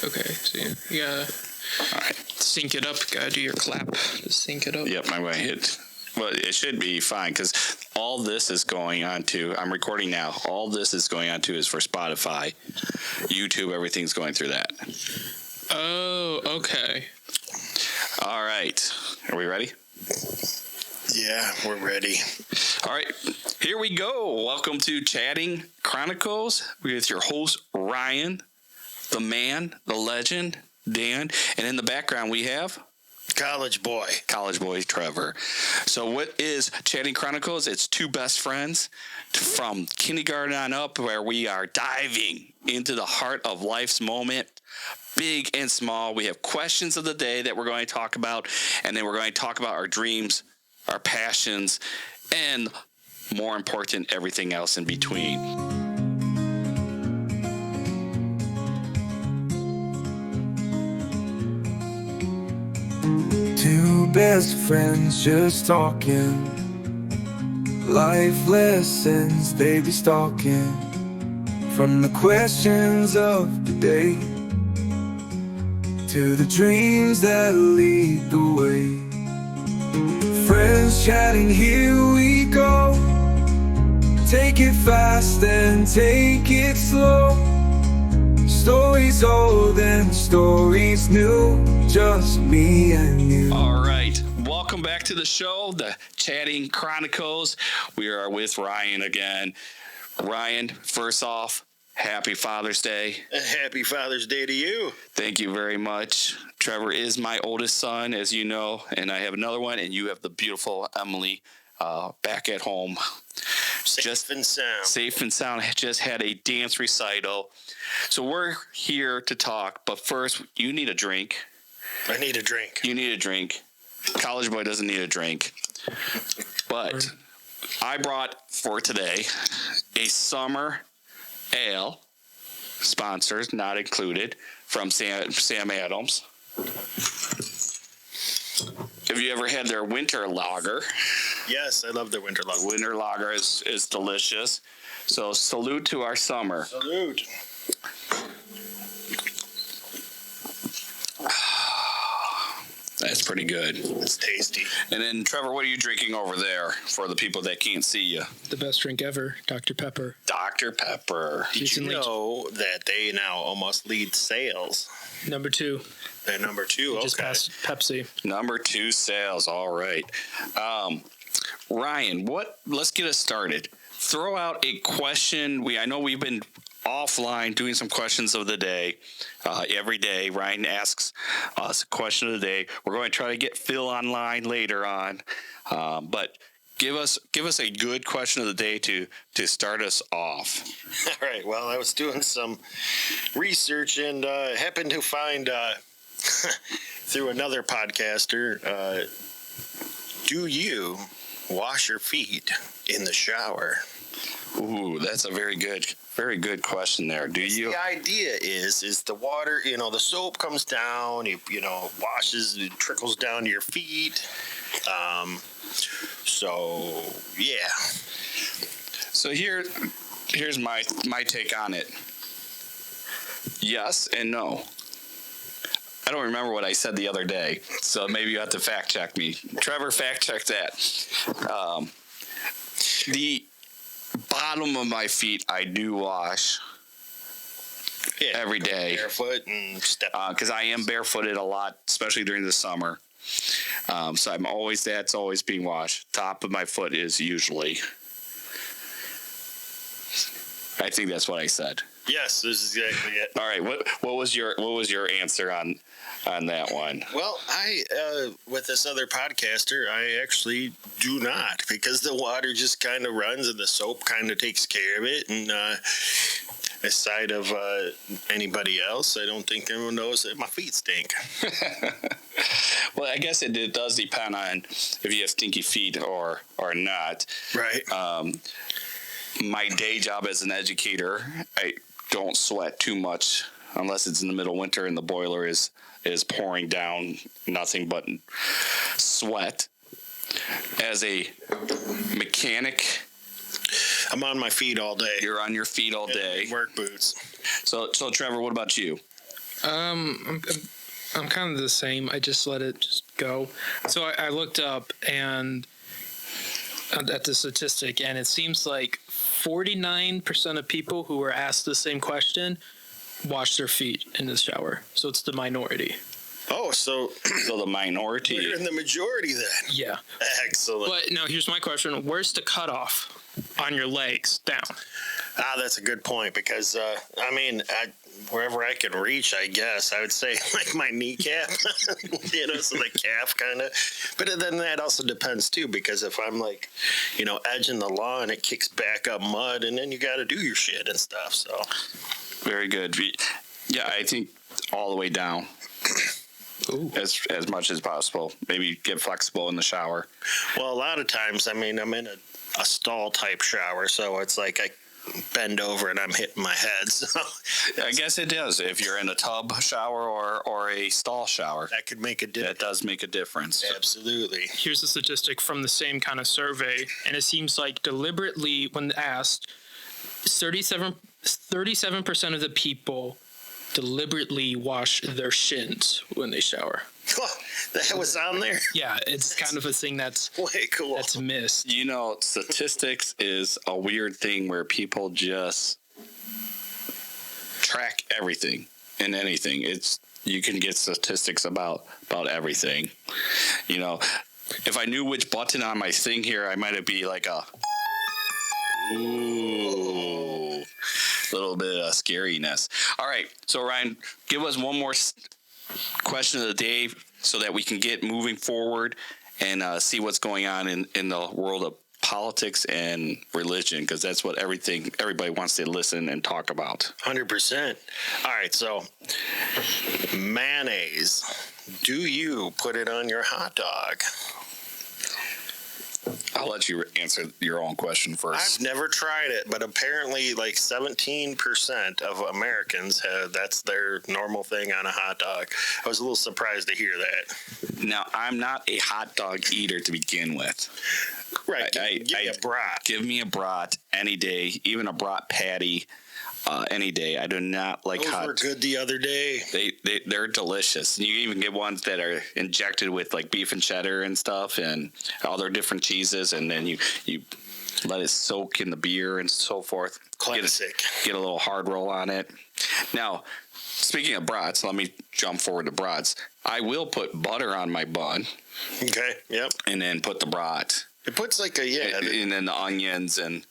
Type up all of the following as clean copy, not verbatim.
Okay, so you gotta sync it up. Gotta do your clap to sync it up. Yep, I'm going to hit. Well, it should be fine because all this is going on to, I'm recording now, all this is going on to is for Spotify, YouTube, everything's going through that. Oh, okay. All right. Are we ready? Yeah, we're ready. All right, here we go. Welcome to Chatting Chronicles with your host, Ryan, the man, the legend, Dan, and in the background we have... College boy, Trevor. So what is Chatting Chronicles? It's two best friends from kindergarten on up where we are diving into the heart of life's moment, big and small. We have questions of the day that we're going to talk about, and then we're going to talk about our dreams, our passions, and more important, everything else in between. Two best friends just talking, life lessons they be stalking, from the questions of the day to the dreams that lead the way. Friends chatting, here we go. Take it fast and take it slow. Stories old and stories new, just me and you. All right, welcome back to the show, the Chatting Chronicles. We are with Ryan again. Ryan, first off, happy Father's Day. Happy Father's Day to you. Thank you very much. Trevor is my oldest son, as you know, and I have another one, and you have the beautiful Emily back at home. Safe and sound. Safe and sound. Just had a dance recital. So we're here to talk, but first, you need a drink. I need a drink. You need a drink. College boy doesn't need a drink. But I brought for today a summer ale, sponsors not included, from Sam Adams. Have you ever had their winter lager? Yes, I love their winter lager. Winter lager is delicious. So salute to our summer. Salute. That's pretty good. It's tasty. And then, Trevor, what are you drinking over there for the people that can't see you? The best drink ever, Dr. Pepper. Dr. Pepper. Did you know that they now almost lead sales? Number 2. They're number 2. Okay. Just past Pepsi. Number 2 sales. All right. Ryan, let's get us started. Throw out a question. I know we've been offline doing some questions of the day. Every day, Ryan asks us a question of the day. We're going to try to get Phil online later on. But give us a good question of the day to start us off. All right. Well, I was doing some research and happened to find through another podcaster, do you wash your feet in the shower? Ooh, that's a very good question there. Do you? The idea is the water, the soap comes down, washes, it trickles down to your feet. So, yeah. So here's my take on it. Yes and no. I don't remember what I said the other day, so maybe you have to fact check me. Trevor, fact check that. The bottom of my feet I do wash every day. Barefoot and step. Because I am barefooted a lot, especially during the summer. So that's always being washed. Top of my foot is usually. I think that's what I said. Yes, this is exactly it. All right, what was your answer on that one? Well, I with this other podcaster, I actually do not, because the water just kind of runs and the soap kind of takes care of it. And aside of anybody else, I don't think anyone knows that my feet stink. Well, I guess it does depend on if you have stinky feet or not. Right. My day job as an educator, I don't sweat too much unless it's in the middle of winter and the boiler is pouring down nothing but sweat. As a mechanic, I'm on my feet all day. You're on your feet all day. Work boots. So Trevor, what about you? I'm kind of the same. I just let it just go. So I looked up and at the statistic, and it seems like 49% of people who were asked the same question wash their feet in the shower. So it's the minority. Oh, so the minority. we're in the majority then. Yeah. Excellent. But no, here's my question. Where's the cutoff on your legs down? That's a good point because, wherever I can reach, I guess, I would say like my kneecap, so the calf kind of. But then that also depends too, because if I'm like, edging the lawn, it kicks back up mud and then you got to do your shit and stuff. So. Very good. Yeah, I think all the way down. Ooh. As much as possible. Maybe get flexible in the shower. Well, a lot of times, I'm in a stall type shower, so it's like I bend over and I'm hitting my head. So I guess it does. If you're in a tub shower or a stall shower, that could make a difference. That does make a difference. Absolutely. Here's a statistic from the same kind of survey, and it seems like deliberately, when asked, 37% of the people deliberately wash their shins when they shower. That was on there? Yeah, it's kind of a thing that's way cool. That's missed. Statistics is a weird thing where people just track everything and anything. You can get statistics about everything. If I knew which button on my thing here, I might be like a ooh, little bit of scariness. All right, so Ryan, give us one more question of the day so that we can get moving forward and see what's going on in the world of politics and religion, because that's what everybody wants to listen and talk about. 100%. All right, so mayonnaise. Do you put it on your hot dog? I'll let you answer your own question first. I've never tried it, but apparently like 17% of Americans that's their normal thing on a hot dog. I was a little surprised to hear that. Now, I'm not a hot dog eater to begin with. Right. Give me a brat. Give me a brat any day, even a brat patty any day. I do not like Those were good the other day. They're delicious. And you even get ones that are injected with like beef and cheddar and stuff and all their different cheeses, and then you let it soak in the beer and so forth. Classic. Get a little hard roll on it. Now, speaking of brats, let me jump forward to brats. I will put butter on my bun. Okay, yep. And then put the brat. It puts like and then the onions and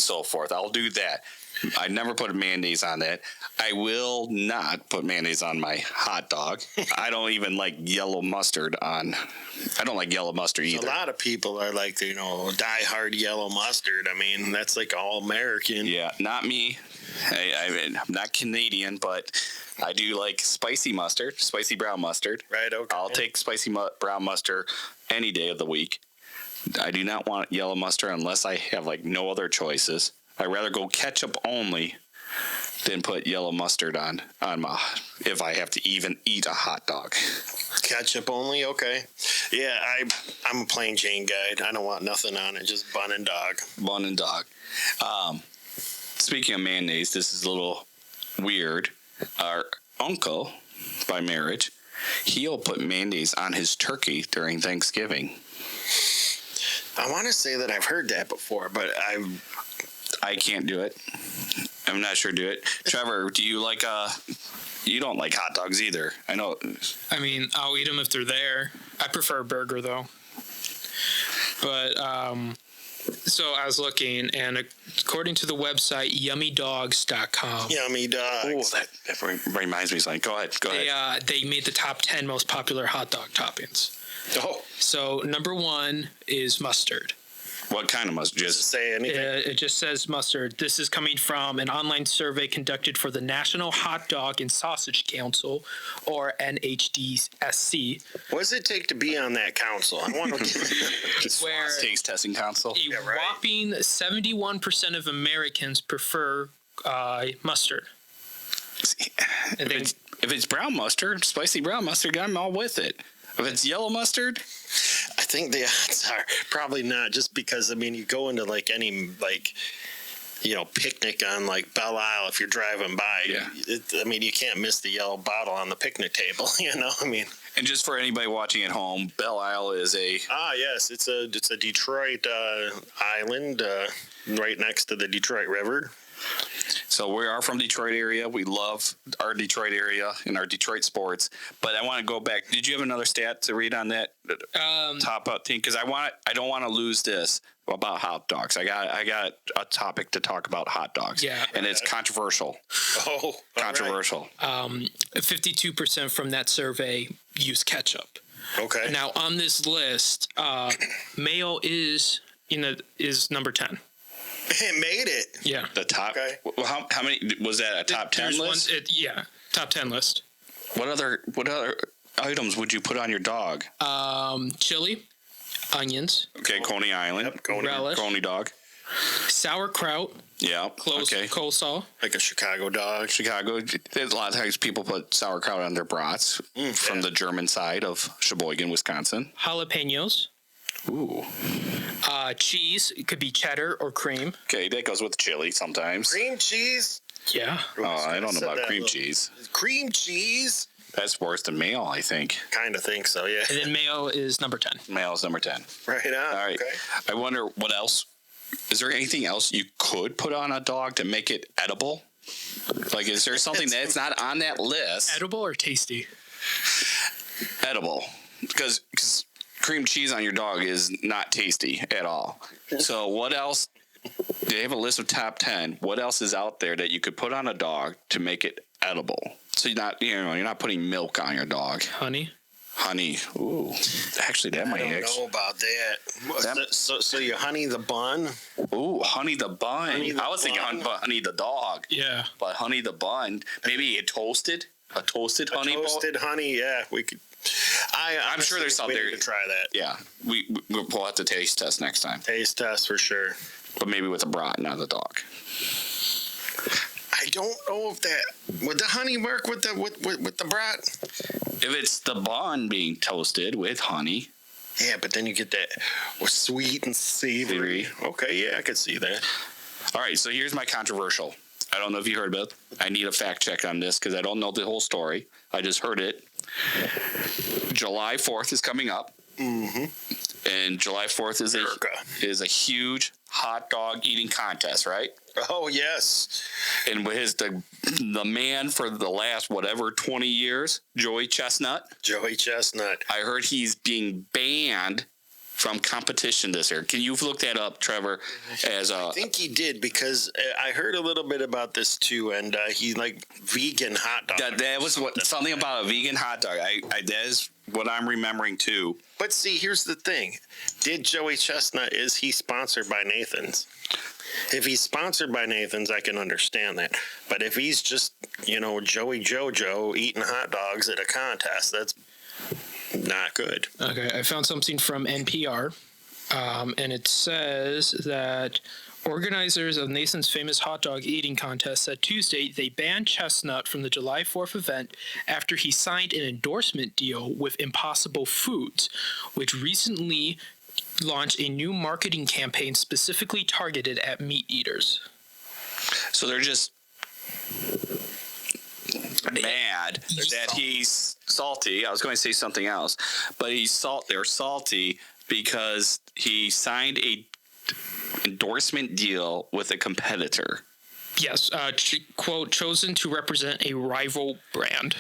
so forth. I'll do that. I never put mayonnaise on that. I will not put mayonnaise on my hot dog. I don't even like yellow mustard on. I don't like yellow mustard either. A lot of people are like, die-hard yellow mustard. I mean, that's like all American. Yeah, not me. I'm not Canadian, but I do like spicy mustard, spicy brown mustard. Right, okay. I'll take spicy brown mustard any day of the week. I do not want yellow mustard unless I have like no other choices. I'd rather go ketchup only than put yellow mustard on my, if I have to even eat a hot dog. Ketchup only? Okay. Yeah, I'm a plain Jane guy. I don't want nothing on it, just bun and dog. Bun and dog. Speaking of mayonnaise, this is a little weird. Our uncle, by marriage, he'll put mayonnaise on his turkey during Thanksgiving. I want to say that I've heard that before, but I can't do it. I'm not sure do it. Trevor, do you like you don't like hot dogs either. I know. I mean, I'll eat them if they're there. I prefer a burger though. But so I was looking, and according to the website yummydogs.com. Yummy dogs. Oh, that reminds me of something. Go ahead. They made the top 10 most popular hot dog toppings. Oh. So number 1 is mustard. What kind of mustard? Does it say anything? It just says mustard. This is coming from an online survey conducted for the National Hot Dog and Sausage Council, or NHDSC. What does it take to be on that council? I want to where taste testing council. A whopping 71% of Americans prefer mustard. If it's brown mustard, spicy brown mustard, I'm all with it. If it's yellow mustard, I think the odds are probably not, just because, I mean, you go into like any like picnic on like Belle Isle if you're driving by. Yeah. You can't miss the yellow bottle on the picnic table. And just for anybody watching at home, Belle Isle is a yes, it's a Detroit island right next to the Detroit River. So we are from Detroit area. We love our Detroit area and our Detroit sports. But I want to go back. Did you have another stat to read on that top up team? Because I don't want to lose this about hot dogs. I got a topic to talk about hot dogs. Yeah, and it's controversial. Oh, controversial. 52% from that survey use ketchup. Okay. Now on this list, mayo is number 10. It made it. Yeah. The top. Okay. Well, how many was that? A top 10 list? Top 10 list. What other items would you put on your dog? Chili, onions. Okay, Coney Island. Yep, Coney. Relish. Coney dog. Sauerkraut. Yeah. Okay. Coleslaw. Like a Chicago dog. Chicago. There's a lot of times people put sauerkraut on their brats from the German side of Sheboygan, Wisconsin. Jalapenos. Ooh. Cheese. It could be cheddar or cream. Okay, that goes with chili sometimes. Cream cheese? Yeah. Oh, I don't know about cream cheese. Cream cheese? That's worse than mayo, I think. Kind of think so, yeah. And then mayo is number 10. Mayo is number 10. Right on. All right. Okay. I wonder what else. Is there anything else you could put on a dog to make it edible? Like, is there something that's not on that list? Edible or tasty? Edible. Because cream cheese on your dog is not tasty at all. So what else? They have a list of top 10. What else is out there that you could put on a dog to make it edible? So you're not putting milk on your dog. Honey. Ooh, actually, that might. I don't know about that. So you honey the bun? Ooh, honey the bun. I was thinking honey the dog. Yeah. But honey the bun. Maybe a toasted honey. Toasted honey. Yeah, we could. I'm sure there's something there to try that. Yeah, we'll have to taste test next time. Taste test for sure. But maybe with a brat, not the dog. I don't know if that would the honey work with the brat. If it's the bun being toasted with honey. Yeah, but then you get that sweet and savory. Okay, yeah, I could see that. All right, so here's my controversial. I don't know if you heard about it. I need a fact check on this because I don't know the whole story. I just heard it. July 4th is coming up. Mm-hmm. And July 4th is a huge hot dog eating contest, right? Oh, yes. And with the man for the last, 20 years, Joey Chestnut. I heard he's being banned from competition this year. Can you look that up, Trevor? I think he did because I heard a little bit about this too, and he like vegan hot dog. That was something about a vegan hot dog. That is what I'm remembering too. But see, here's the thing: did Joey Chestnut is he sponsored by Nathan's? If he's sponsored by Nathan's, I can understand that. But if he's just Joey JoJo eating hot dogs at a contest, that's not good. Okay, I found something from NPR, and it says that organizers of Nathan's famous hot dog eating contest said Tuesday they banned Chestnut from the July 4th event after he signed an endorsement deal with Impossible Foods, which recently launched a new marketing campaign specifically targeted at meat eaters. So they're just mad that he's salty. I was going to say something else, but they're salty because he signed a endorsement deal with a competitor. Yes, quote, chosen to represent a rival brand.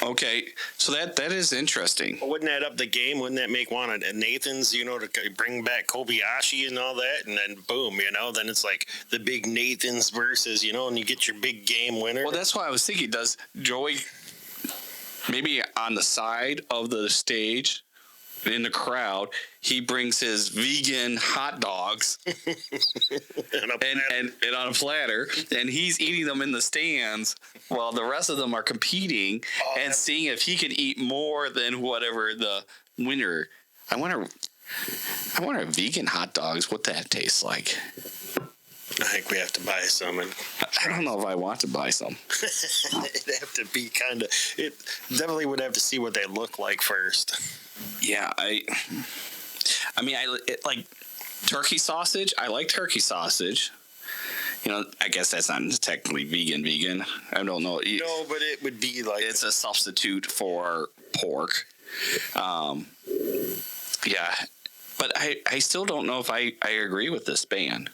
Okay, so that is interesting. Well, wouldn't that up the game? Wouldn't that make one of Nathan's, to bring back Kobayashi and all that? And then boom, then it's like the big Nathan's versus, and you get your big game winner. Well, that's why I was thinking, does Joey maybe on the side of the stage in the crowd, he brings his vegan hot dogs and on a platter, and he's eating them in the stands while the rest of them are competing and seeing if he can eat more than whatever the winner. I wonder vegan hot dogs, what that tastes like. I think we have to buy some. And I don't know if I want to buy some. It'd have to be it definitely would have to see what they look like first. Yeah, turkey sausage. I like turkey sausage. I guess that's not technically vegan. I don't know. No, but it would be like it's a substitute for pork. Yeah, but I still don't know if I agree with this ban.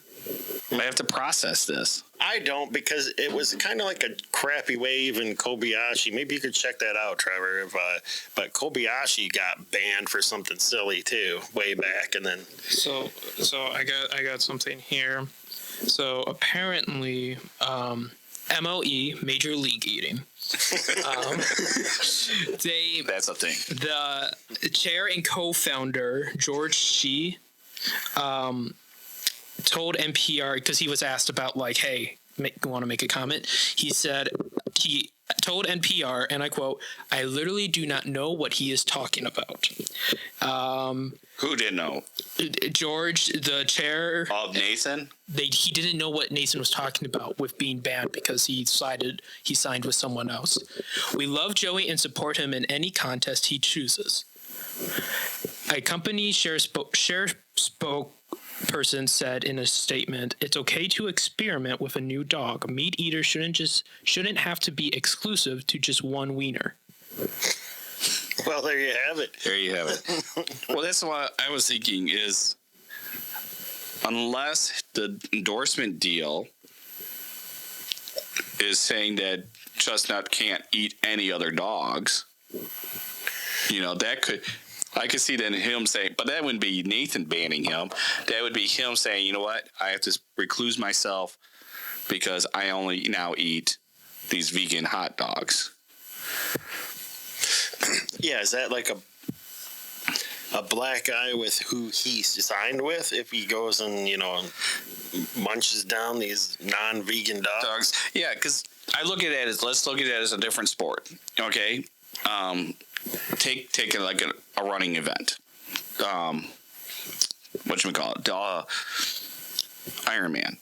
I have to process this. I don't, because it was kind of like a crappy wave in Kobayashi. Maybe you could check that out, Trevor. But Kobayashi got banned for something silly too, way back, and then. So I got something here. So apparently, MLE, Major League Eating. That's a thing. The chair and co-founder George Shee told NPR, because he was asked about hey, want to make a comment. He said he told NPR, and I quote, "I literally do not know what he is talking about." Who didn't know? George, the chair of Nathan. He didn't know what Nathan was talking about with being banned because he signed with someone else. "We love Joey and support him in any contest he chooses." A company spokesperson said in a statement, "It's okay to experiment with a new dog. Meat eaters shouldn't have to be exclusive to just one wiener." Well, there you have it. Well, that's what I was thinking is, unless the endorsement deal is saying that Chestnut can't eat any other dogs, I could see then him saying, but that wouldn't be Nathan banning him. That would be him saying, you know what, I have to recluse myself because I only now eat these vegan hot dogs. Yeah, is that like a black guy with who he signed with if he goes and, munches down these non-vegan dogs? Yeah, because let's look at it as a different sport, okay? Take like a running event. Whatchamacallit? Ironman.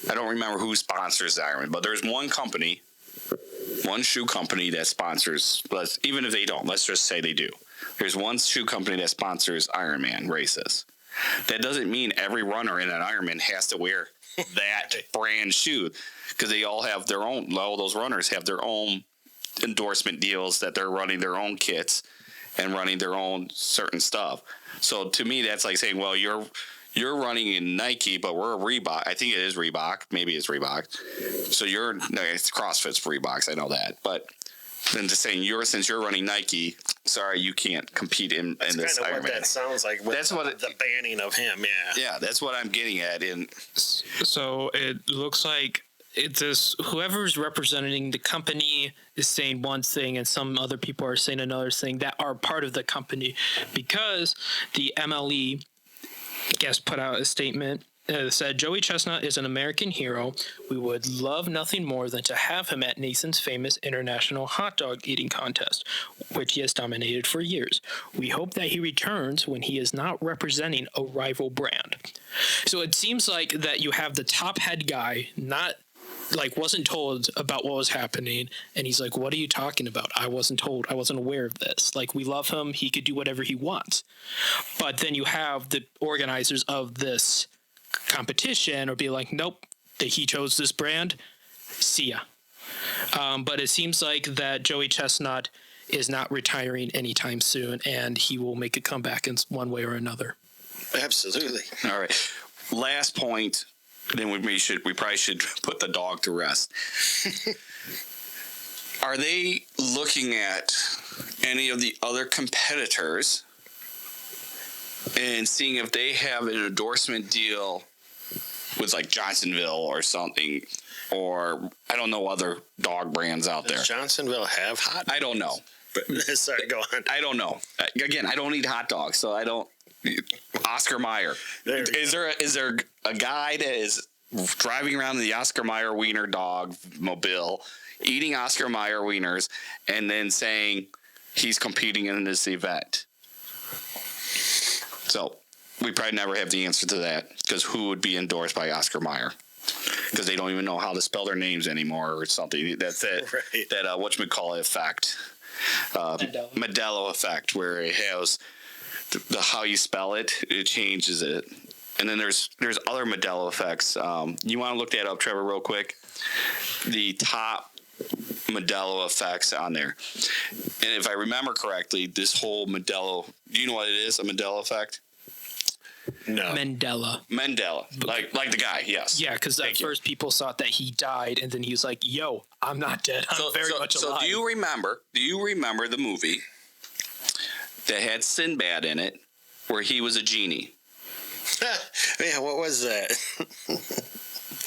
I don't remember who sponsors the Ironman, but there's one shoe company that sponsors, even if they don't, let's just say they do. There's one shoe company that sponsors Ironman races. That doesn't mean every runner in an Ironman has to wear that brand shoe, because they all have their own, all those runners have their own endorsement deals that they're running their own kits and running their own certain stuff. So to me, that's like saying, well, you're running in Nike, but we're a Reebok. I think it is Reebok. Maybe it's Reebok. So it's CrossFit's Reeboks. I know that. But then just saying since you're running Nike, sorry, you can't compete in this Ironman. That's kind of what that sounds like. That's the banning of him. Yeah. Yeah, that's what I'm getting at. So it looks like whoever's representing the company is saying one thing and some other people are saying another thing that are part of the company, because the MLE put out a statement that said, "Joey Chestnut is an American hero. We would love nothing more than to have him at Nathan's famous international hot dog eating contest, which he has dominated for years. We hope that he returns when he is not representing a rival brand." So it seems like that you have the top head guy wasn't told about what was happening, and he's like, "What are you talking about? I wasn't told. I wasn't aware of this. We love him. He could do whatever he wants." But then you have the organizers of this competition be like, "Nope, that he chose this brand. See ya." But it seems like that Joey Chestnut is not retiring anytime soon, and he will make a comeback in one way or another. Absolutely. All right. Last point. Then we probably should put the dog to rest. Are they looking at any of the other competitors and seeing if they have an endorsement deal with Johnsonville or something, or I don't know other dog brands out there? Does Johnsonville have hot dogs? I don't know. Sorry, go on. I don't know. Again, I don't eat hot dogs, so I don't. Oscar Mayer. Is there a guy that is driving around in the Oscar Mayer wiener dog mobile, eating Oscar Mayer wieners, and then saying he's competing in this event? So we probably never have the answer to that, because who would be endorsed by Oscar Mayer? Because they don't even know how to spell their names anymore or something. That's it. Right. That whatchamacallit effect. Mandela effect, where it has the how you spell it changes it. And then there's other Mandela effects. You want to look that up, Trevor, real quick? The top Mandela effects on there. And if I remember correctly, this whole Mandela, do you know what it is, a Mandela effect? No. Mandela. Like the guy, yes. Yeah, because at first people thought that he died, and then he was like, "Yo, I'm not dead. I'm very much alive." So do you remember the movie that had Sinbad in it, where he was a genie? Man, what was that?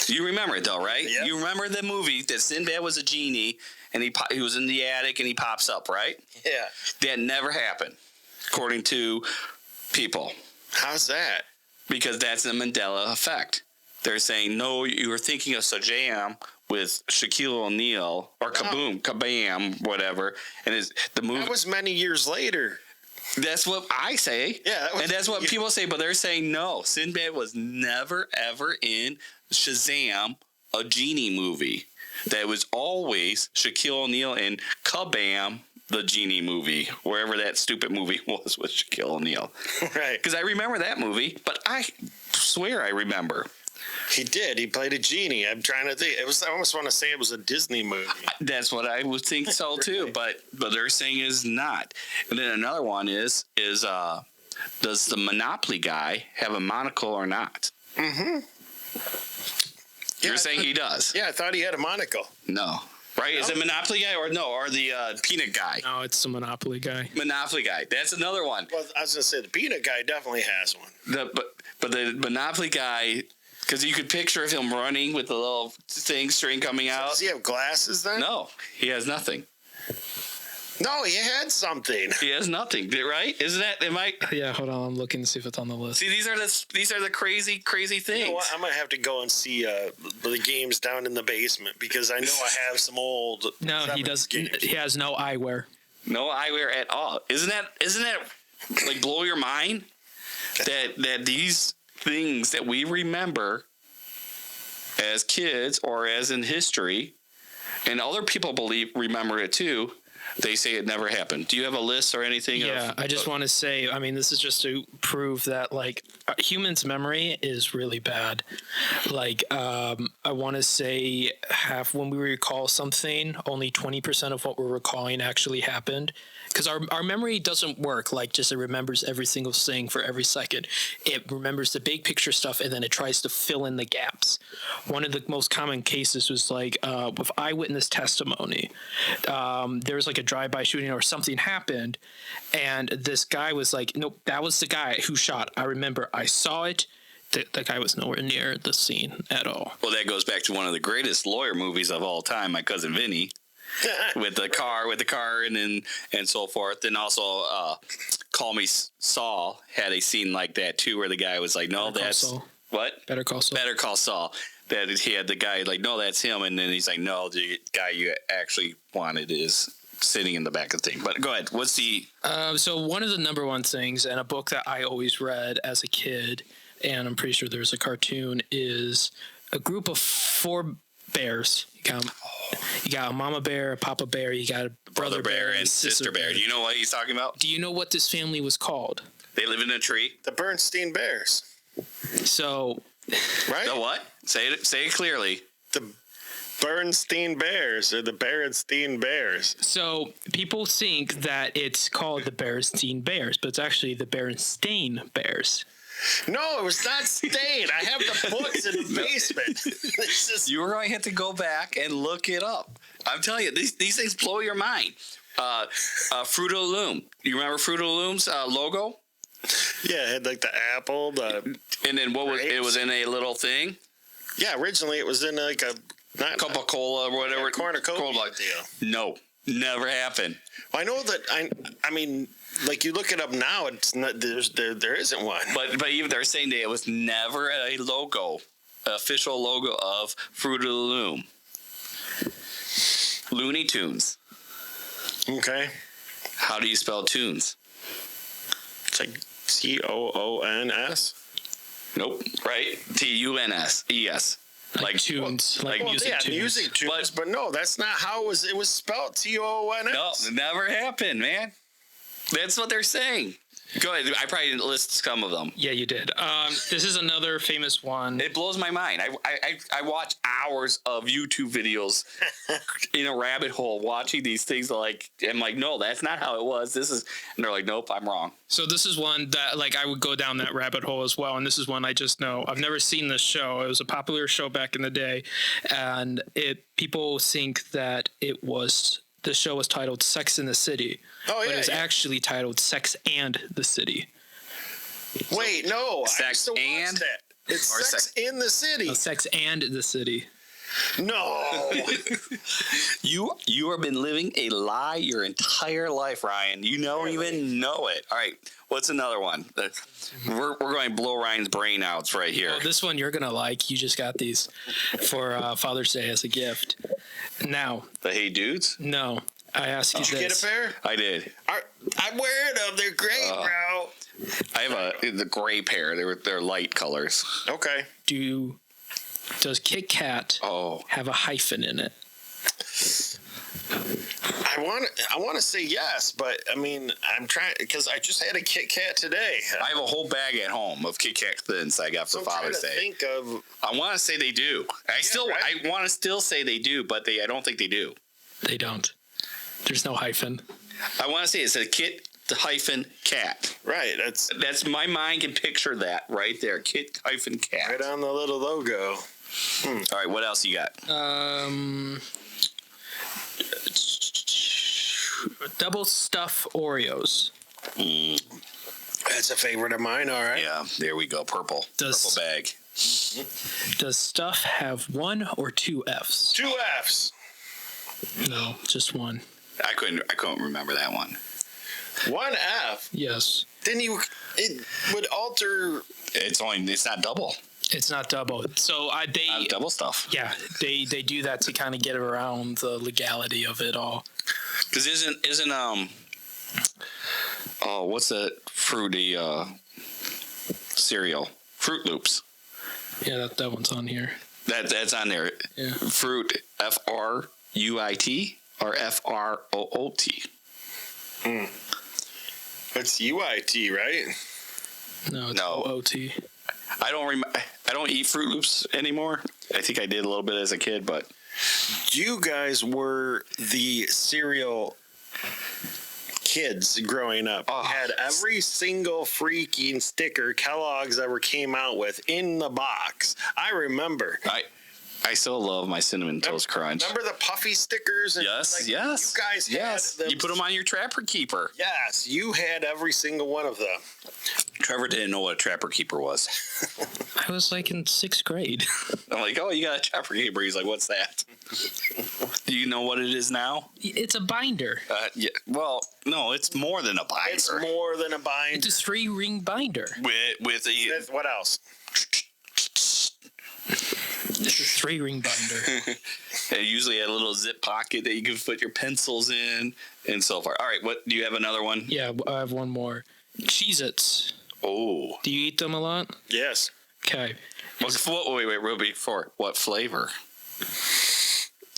You remember it though, right? Yep. You remember the movie that Sinbad was a genie, and he was in the attic and he pops up, right? Yeah. That never happened, according to people. How's that? Because that's the Mandela effect. They're saying, no, you were thinking of Shazam with Shaquille O'Neal or Kabam, whatever. And the movie. That was many years later. That's what I say. Yeah. And that's what people say, but they're saying no. Sinbad was never, ever in Shazam, a genie movie. That was always Shaquille O'Neal in Kabam, the genie movie, wherever that stupid movie was with Shaquille O'Neal. Right. Because I remember that movie, but I swear I remember. He did. He played a genie. I'm trying to think. I almost want to say it was a Disney movie. That's what I would think so too, right. but they're saying is not. And then another one is does the Monopoly guy have a monocle or not? Mm-hmm. You're saying he does? Yeah, I thought he had a monocle. No. Right? No? Is it Monopoly guy or the peanut guy? No, it's the Monopoly guy. Monopoly guy. That's another one. Well, I was going to say the peanut guy definitely has one. But the Monopoly guy, because you could picture him running with the little string coming out. Does he have glasses then? No, he has nothing. No, he had something. He has nothing, right? Isn't that? Am I? Yeah, hold on. I'm looking to see if it's on the list. See, these are the crazy things. You know what? I'm gonna have to go and see the games down in the basement because I know I have some old. No, he does. Games. He has no eyewear. No eyewear at all. Isn't that like blow your mind? that these things that we remember as kids or as in history, and other people remember it too. They say it never happened. Do you have a list or anything? Yeah, I just want to say, I mean, this is just to prove that, like, humans' memory is really bad. Like, I want to say when we recall something, only 20% of what we're recalling actually happened. Because our memory doesn't work like just it remembers every single thing for every second. It remembers the big picture stuff, and then it tries to fill in the gaps. One of the most common cases was like with eyewitness testimony. There was like a drive-by shooting or something happened, and this guy was like, nope, that was the guy who shot. I remember I saw it. The guy was nowhere near the scene at all. Well, that goes back to one of the greatest lawyer movies of all time, My Cousin Vinny. with the car and so forth. And also Call Me Saul had a scene like that too, where the guy was like, no, that's what? Better Call Saul. That he had the guy like, no, that's him. And then he's like, no, the guy you actually wanted is sitting in the back of the thing. But go ahead. What's the... So one of the number one things, and a book that I always read as a kid, and I'm pretty sure there's a cartoon, is a group of 4 bears. You got a mama bear, a papa bear, you got a brother bear, and sister bear. Do you know what he's talking about? Do you know what this family was called? They live in a tree. The Bernstein Bears. So, right? The what? Say it clearly. The Bernstein Bears or the Berenstein Bears. So people think that it's called the Berenstein Bears, but it's actually the Berenstain Bears. No, it was not Stain. I have the books in the basement. You were going to have to go back and look it up. I'm telling you, these things blow your mind. Fruit of the Loom. You remember Fruit of the Loom's logo? Yeah, it had like the apple, and then what was it? Was in a little thing. Yeah, originally it was in like a Coca-Cola or whatever. Yeah, cornucopia deal. No, never happened. Well, I know that. I mean. Like you look it up now, it's not there isn't one. But even they're saying that it was never a logo, official logo of Fruit of the Loom. Looney Tunes. Okay. How do you spell tunes? It's like Coons. Nope. Right? Tunes. Like tunes, like music tunes. Music tunes. But no, that's not how it was spelled. Tons. No, it never happened, man. That's what they're saying. Go ahead. I probably didn't list some of them. Yeah, you did. This is another famous one. It blows my mind. I watch hours of YouTube videos in a rabbit hole watching these things. I'm like, no, that's not how it was. And they're like, nope, I'm wrong. So this is one that I would go down that rabbit hole as well. And this is one I just know. I've never seen this show. It was a popular show back in the day, and people think that the show was titled Sex in the City. Oh, yeah. But it's actually titled Sex and the City. Wait, no. Sex and? That. It's Or Sex in the City. No, Sex and the City. No. You have been living a lie your entire life, Ryan. You don't even know it. All right. What's another one? We're going to blow Ryan's brain out right here. Well, this one you're going to like. You just got these for Father's Day as a gift. Now. The Hey Dudes? No. I asked you Did you this. get a pair? I did. I'm wearing them. They're great, bro. I have the gray pair. They're light colors. Okay. Does Kit Kat have a hyphen in it? I want to say yes, but I mean, I'm trying because I just had a Kit Kat today. I have a whole bag at home of Kit Kat Thins I got for Father's Day. Think of. I want to say they do. I want to still say they do, but I don't think they do. They don't. There's no hyphen. I want to say it's a Kit hyphen cat. Right. That's my mind can picture that right there. Kit hyphen cat. Right on the little logo. All right. What else you got? Double stuff Oreos. That's a favorite of mine. All right. Yeah. There we go. Purple bag. Does stuff have one or two F's? 2 F's. No, just one. I couldn't remember that one. 1 F. Yes. Then it would alter. It's not double. It's not double. So Not double stuff. Yeah, they do that to kind of get around the legality of it all. Because isn't what's that fruity cereal? Fruit Loops. Yeah, that one's on here. That's on there. Yeah. Fruit FRUIT or FROOT. It's UIT, right? No, it's No. OOT. I don't eat Fruit Loops anymore. I think I did a little bit as a kid, but You guys were the cereal kids growing up. Oh. Had every single freaking sticker Kellogg's ever came out with in the box. I remember. I still love my Cinnamon Toast Crunch. Remember the puffy stickers? And Yes. You guys had them. You put them on your Trapper Keeper. Yes, you had every single one of them. Trevor didn't know what a Trapper Keeper was. I was like in 6th grade. I'm like, oh, you got a Trapper Keeper. He's like, what's that? Do you know what it is now? It's a binder. Yeah. Well, no, it's more than a binder. It's more than a bind. It's a 3-ring binder. With What else? It's a 3-ring binder. It usually had a little zip pocket that you could put your pencils in and so forth. All right, what do you have another one? Yeah, I have one more. Cheez-Its. Oh. Do you eat them a lot? Yes. Okay. Wait, real before. What flavor?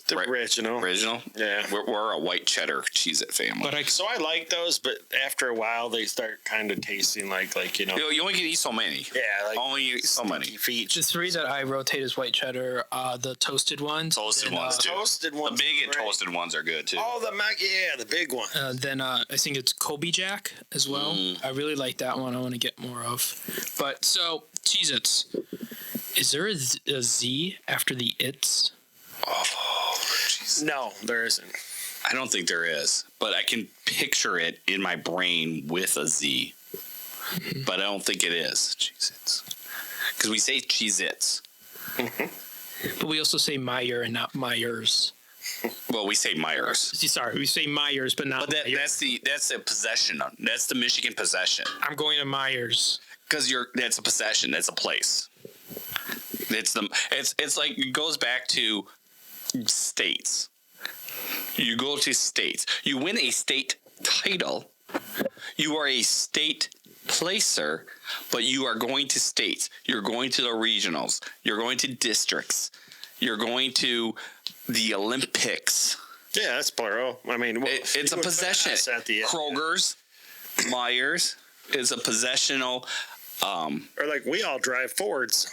The original. Original? Yeah. We're a white cheddar Cheez-It family. But So I like those, but after a while they start kind of tasting like you only can eat so many. Yeah, like only eat so many. feet. the 3 that I rotate is white cheddar, the toasted ones. Toasted and, ones too. Toasted ones. The big and great. toasted ones are good too. Oh, the big one. Then I think it's Kobe Jack as well. I really like that one. I want to get more of. But so Cheez-Its. Is there a Z after the it's? Oh, jeez. No, there isn't. I don't think there is, but I can picture it in my brain with a Z. But I don't think it is Cheez-Its. Because we say Cheez-Its. But we also say Meyer and not Myers. Well, we say Myers. Sorry, we say Myers, but not. But Myers. that's a possession. That's the Michigan possession. I'm going to Myers. Because that's a possession. That's a place. It's like it goes back to states. You go to states. You win a state title. You are a state placer, but you are going to states. You're going to the regionals. You're going to districts. You're going to the Olympics. Yeah, that's plural. I mean, It's a possession. Kroger's, Myers, is a possessional. Or like we all drive Fords.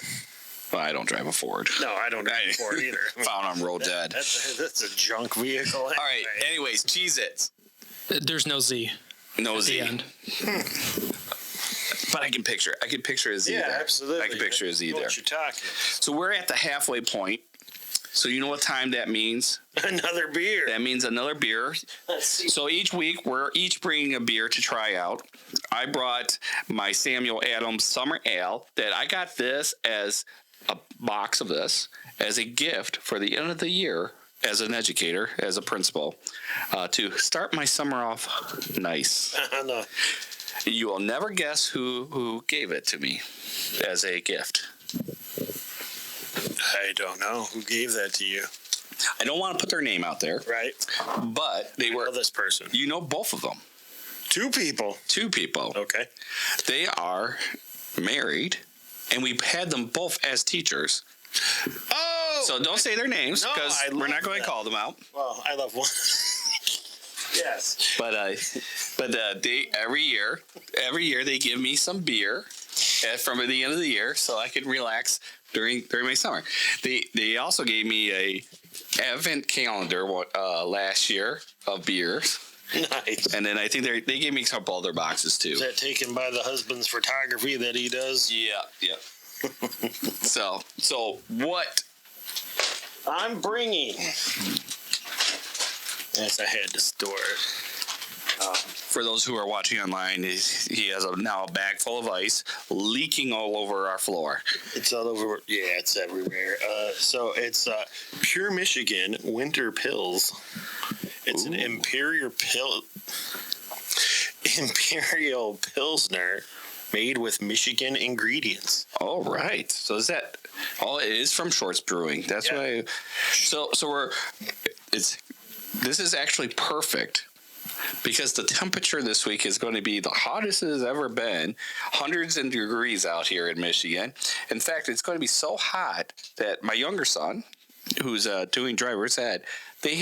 Well, I don't drive a Ford. No, I don't drive a Ford either. Found on road dead. That's a junk vehicle. All right. Anyways, Cheez-Its. There's no Z. No at Z. the end. But I can picture his Z. Yeah, absolutely. I can picture his Z What there. you talking? So we're at the halfway point. So you know what time that means? Another beer. That means another beer. Let's see. So each week we're each bringing a beer to try out. I brought my Samuel Adams Summer Ale that I got this as a box of this as a gift for the end of the year as an educator, as a principal, to start my summer off nice. No. You will never guess who gave it to me as a gift. I don't know who gave that to you. I don't want to put their name out there, Right. but they were. Know this person. You know both of them. Two people. Okay. They are married, and we've had them both as teachers. Oh. So don't say their names No, because I we're love not going that. to call them out. Well, I love one. Yes. But they every year they give me some beer from the end of the year so I can relax during my summer. They also gave me a advent calendar last year of beers. Nice. And then I think they gave me a couple other boxes too. Is that taken by the husband's photography that he does? Yeah. So what I'm bringing. Yes, I had to store it. for those who are watching online, he has now a bag full of ice leaking all over our floor. It's all over. Yeah, it's everywhere. So it's Pure Michigan Winter Pills. It's an Imperial Pilsner made with Michigan ingredients. All right. So is that? Oh, it is from Shorts Brewing. That's why. So this is actually perfect because the temperature this week is going to be the hottest it has ever been, hundreds of degrees out here in Michigan. In fact, it's going to be so hot that my younger son, who's doing driver's ed, they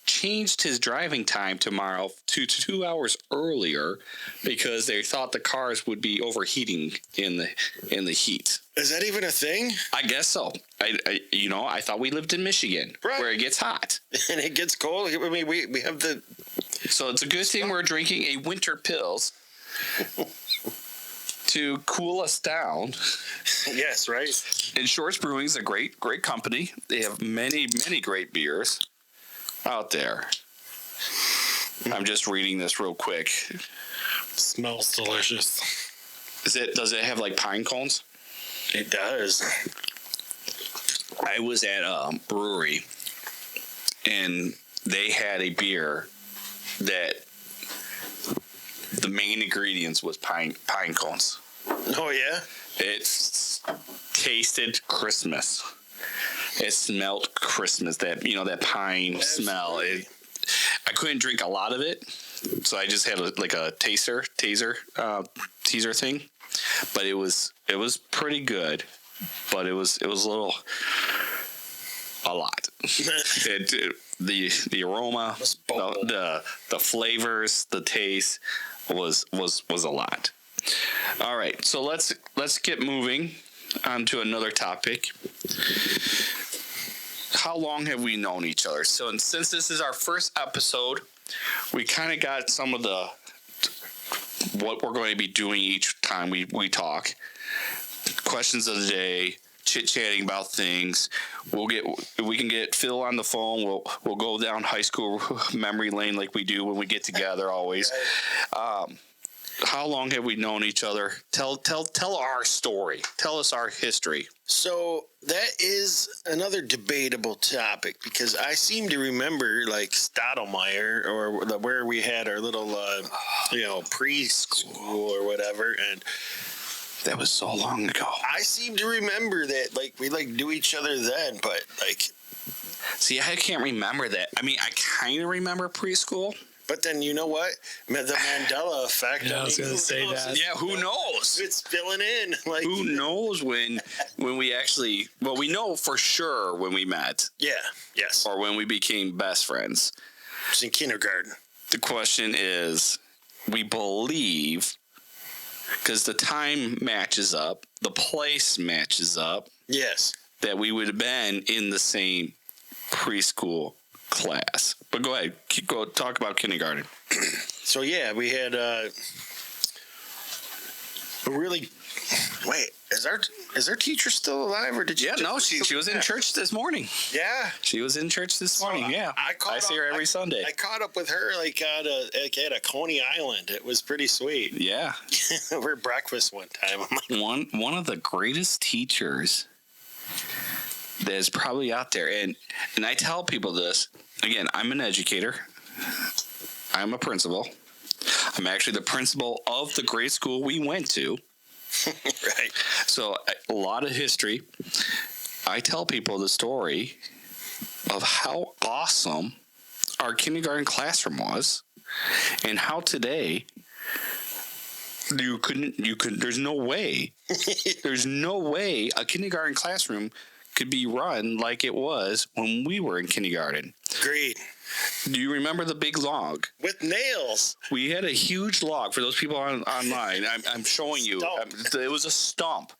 changed his driving time tomorrow to 2 hours earlier because they thought the cars would be overheating in the heat. Is that even a thing? I guess so. I thought we lived in Michigan, where it gets hot and it gets cold. I mean, we have the. So it's a good thing we're drinking a winter pills to cool us down. Yes, right. And Shorts Brewing is a great company. They have many great beers out there. I'm just reading this real quick. Smells delicious. Does it have like pine cones? It does. I was at a brewery and they had a beer that the main ingredients was pine cones. Oh yeah? It tasted Christmas. It smelled Christmas. That pine smell. I couldn't drink a lot of it, so I just had a taster thing. But it was pretty good. But it was a lot. The aroma, the flavors, the taste was a lot. All right, so let's get moving on to another topic. How long have we known each other? So, since this is our first episode, we kind of got some of what we're going to be doing each time we talk. Questions of the day, chit-chatting about things. We can get Phil on the phone. We'll go down high school memory lane like we do when we get together always. How long have we known each other? Tell our story. Tell us our history. So that is another debatable topic because I seem to remember like Stottlemyre or where we had our little preschool or whatever, and that was so long ago. I seem to remember that like we knew each other then, but like see, I can't remember that. I mean, I kind of remember preschool. But then you know what? The Mandela effect. Yeah, I was going to say that. Yeah, who knows? It's filling in. Like who knows when we actually? Well, we know for sure when we met. Yeah. Yes. Or when we became best friends. It was in kindergarten. The question is, we believe, because the time matches up, the place matches up, Yes. that we would have been in the same preschool class. But go ahead, talk about kindergarten. So yeah, we had a really. Wait, is our teacher still alive, or did you? Yeah, no, she was in church this morning. Yeah, She was in church this morning. Yeah, I see her every Sunday. I caught up with her at a Coney Island. It was pretty sweet. Yeah, Over at breakfast one time. I'm like, one of the greatest teachers that is probably out there, and I tell people this again. I'm an educator. I'm a principal. I'm actually the principal of the grade school we went to. right. So a lot of history. I tell people the story of how awesome our kindergarten classroom was, and how today there's no way a kindergarten classroom could be run like it was when we were in kindergarten. Agreed. Do you remember the big log? With nails. We had a huge log. For those people online, I'm showing you. It was a stump.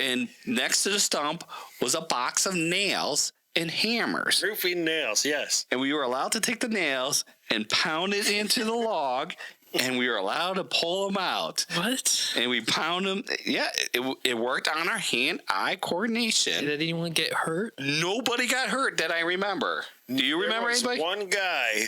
And next to the stump was a box of nails and hammers. Roofing nails, yes. And we were allowed to take the nails and pound it into the log, and we were allowed to pull them out. What? And we pound them. Yeah, it worked on our hand-eye coordination. Did anyone get hurt? Nobody got hurt that I remember. Do you remember anybody? One guy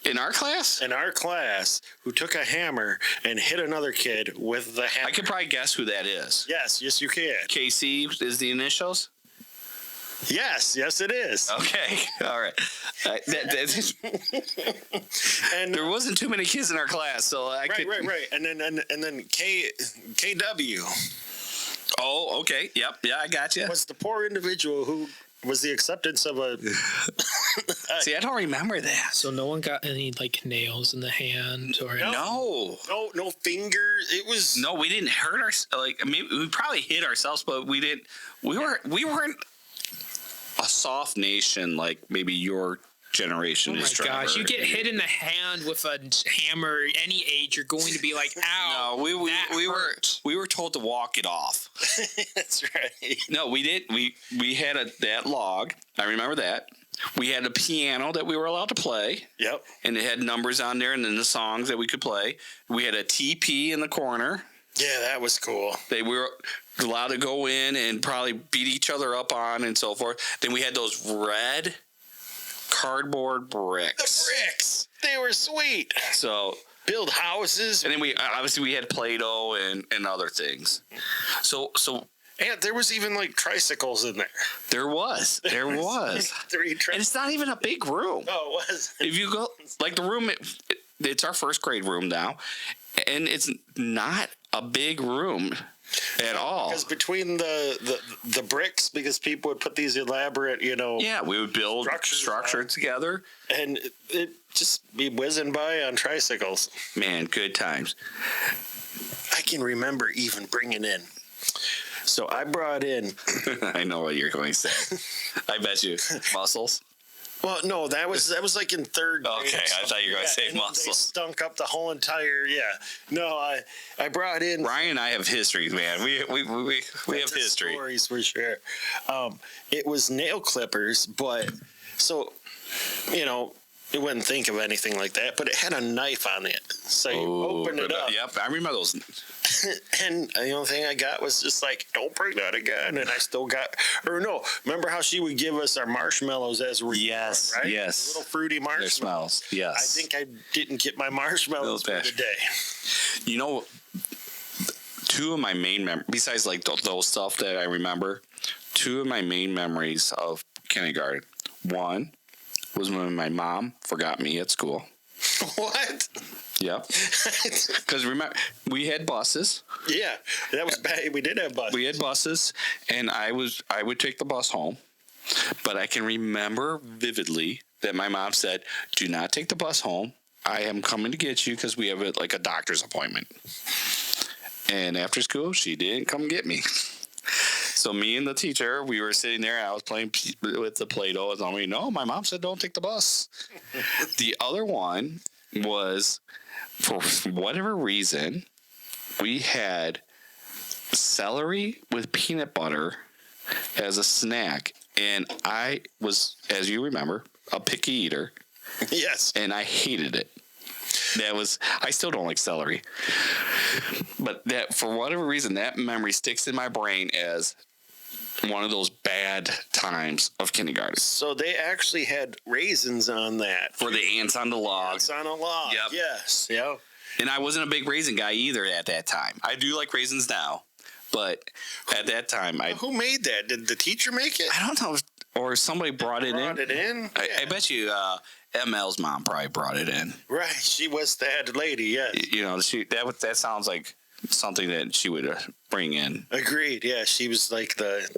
In our class? in our class who took a hammer and hit another kid with the hammer. I could probably guess who that is. Yes, you can. KC is the initials? Yes, it is. Okay, all right. And There wasn't too many kids in our class, so I could. right. And then KW Oh, okay. Yep. Yeah, I got you. was the poor individual who was the acceptance of a. See, I don't remember that. So no one got any like nails in the hand or No. No finger. It was. No, we didn't hurt ourselves. Like, maybe we probably hit ourselves, but we didn't. We weren't a soft nation like maybe your generation Oh my is. Trevor. gosh! You get hit in the hand with a hammer. Any age, you're going to be like, "Ow!" No, hurt." we were told to walk it off. That's right. No, we did. We had that log. I remember that. We had a piano that we were allowed to play. Yep. And it had numbers on there, and then the songs that we could play. We had a TP in the corner. Yeah, that was cool. They were allowed to go in and probably beat each other up on and so forth. Then we had those red cardboard bricks. The bricks. They were sweet. So Build houses. and then we had Play-Doh and other things. So And there was even like tricycles in there. there was. Like 3 And tricycles. it's not even a big room. Oh, it was. If you go, like the room, it's our first grade room now, and it's not a big room at all. Because between the bricks, because people would put these elaborate, Yeah, we would build structure together. and it just be whizzing by on tricycles. Man, good times. I can remember even bringing in. So I brought in. I know what you're going to say. I bet you muscles. Well, no, that was like in third grade. Okay, I thought you were going to say and They muscles. stunk up the whole entire. Yeah, no, I brought in. Ryan and I have histories, man. We have history. Stories for sure. It was nail clippers, but so you wouldn't think of anything like that, but it had a knife on it. So you open it up. Yep, I remember those. And the only thing I got was just like, don't bring that again. And I still got, or no, remember how she would give us our marshmallows as we Yes, right? yes. Little fruity Their marshmallows. smells, yes. I think I didn't get my marshmallows for the day. You know, two of my main memories, besides like those stuff that I remember, two of my main memories of kindergarten. One was when my mom forgot me at school. What? Yep. Because remember, we had buses. Yeah, that was bad. We did have buses. We had buses, and I would take the bus home. But I can remember vividly that my mom said, "Do not take the bus home. I am coming to get you because we have a doctor's appointment." And after school, she didn't come get me. So me and the teacher, we were sitting there. I was playing with the Play-Doh. And no, my mom said don't take the bus. The other one was for whatever reason, we had celery with peanut butter as a snack. And I was, as you remember, a picky eater. Yes. And I hated it. I still don't like celery. But that, for whatever reason, that memory sticks in my brain as one of those bad times of kindergarten. So they actually had raisins on that. For the ants on the log. Ants on a log. Yep. Yes. Yep. And I wasn't a big raisin guy either at that time. I do like raisins now. But at that time, Who made that? Did the teacher make it? I don't know. Or somebody brought it in? I bet you ML's mom probably brought it in. Right. She was that lady, yes. You know, that sounds like something that she would bring in. Agreed. Yeah, she was like the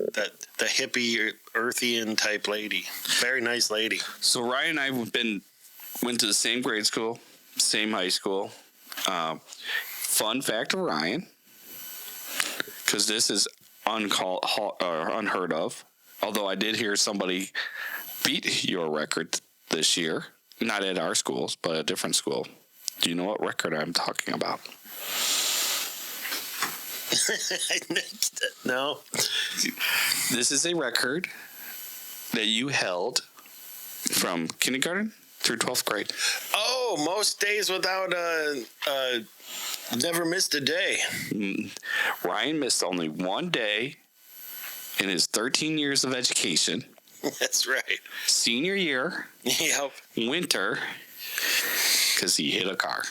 hippie, earthian type lady. Very nice lady. So Ryan and I went to the same grade school, same high school. Fun fact of Ryan, because this is unheard of. Although I did hear somebody beat your record this year, not at our schools, but a different school. Do you know what record I'm talking about? No. This is a record that you held from kindergarten through 12th grade. Oh, most days without never missed a day. Ryan missed only one day in his 13 years of education. That's right. Senior year. Yep. Winter. Because he hit a car.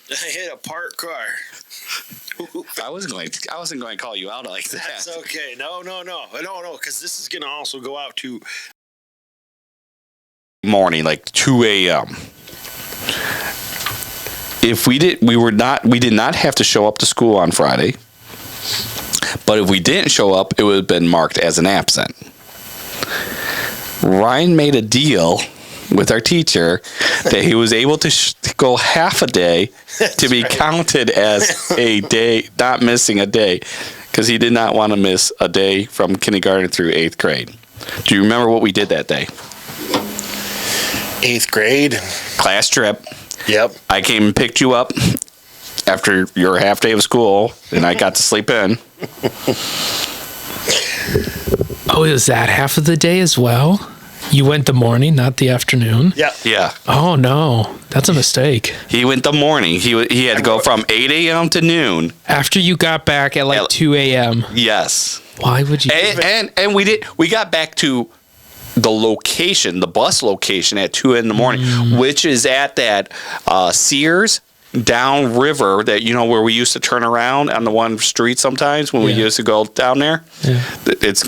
I hit a parked car. I wasn't going to call you out like that. That's okay. No. Because this is going to also go out to morning, like 2 a.m. If we did not have to show up to school on Friday. But if we didn't show up, it would have been marked as an absent. Ryan made a deal with our teacher that he was able to go half a day to be counted as a day, not missing a day, because he did not want to miss a day from kindergarten through 8th grade. Do you remember what we did that day? 8th grade. Class trip. Yep. I came and picked you up after your half day of school, and I got to sleep in. Oh, is that half of the day as well? You went the morning, not the afternoon? Yeah. Oh, no. That's a mistake. He went the morning. He had to go from 8 a.m. to noon. After you got back at like 2 a.m. Yes. Why would you? And we got back to the location, the bus location at 2 in the morning, which is at that Sears downriver that, you know, where we used to turn around on the one street sometimes when we used to go down there. Yeah. It's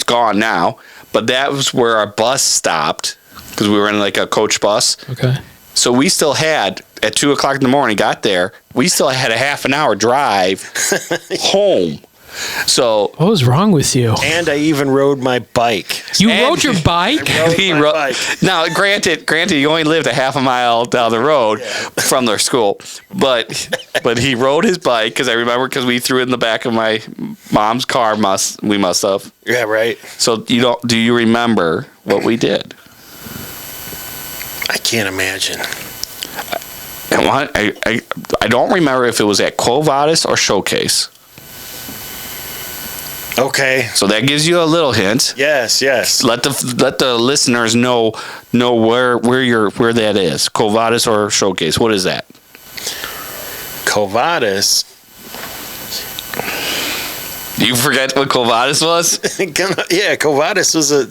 gone now, but that was where our bus stopped because we were in like a coach bus. Okay. So we still had, at 2 o'clock in the morning, got there, we still had a half an hour drive home. So what was wrong with you? And I even rode my bike. You rode your bike? Bike. Now, granted, you only lived a half a mile down the road from their school, but he rode his bike because I remember because we threw it in the back of my mom's car. We must have. Yeah, right. So do you remember what we did? I can't imagine. I don't remember if it was at Quo Vadis or Showcase. Okay. So that gives you a little hint. Yes. Let the listeners know where that is. Quo Vadis or Showcase. What is that? Quo Vadis. You forget what Quo Vadis was? Yeah, Quo Vadis was the